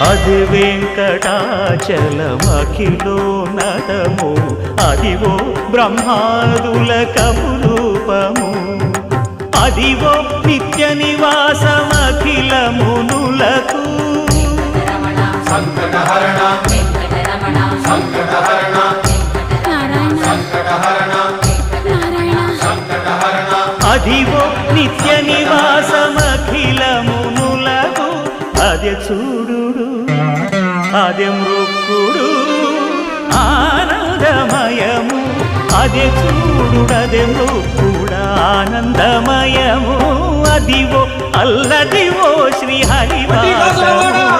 అది వెంకటాచలమఖిలో నటము అదివో బ్రహ్మాదుల కపురూపము అదివో నిత్య నివాసమఖిల మునులకు సంకటహరణ సంకటహరణ సంకటహరణ సంకటహరణ అదివో నిత్య నివాసమఖిల మునులకు అదే చూడు అదే మృక్కుడు ఆనందమయము అదే చూడు అదే మృక్కుడు ఆనందమయము అదివో అల్లదివో శ్రీ హరివాసము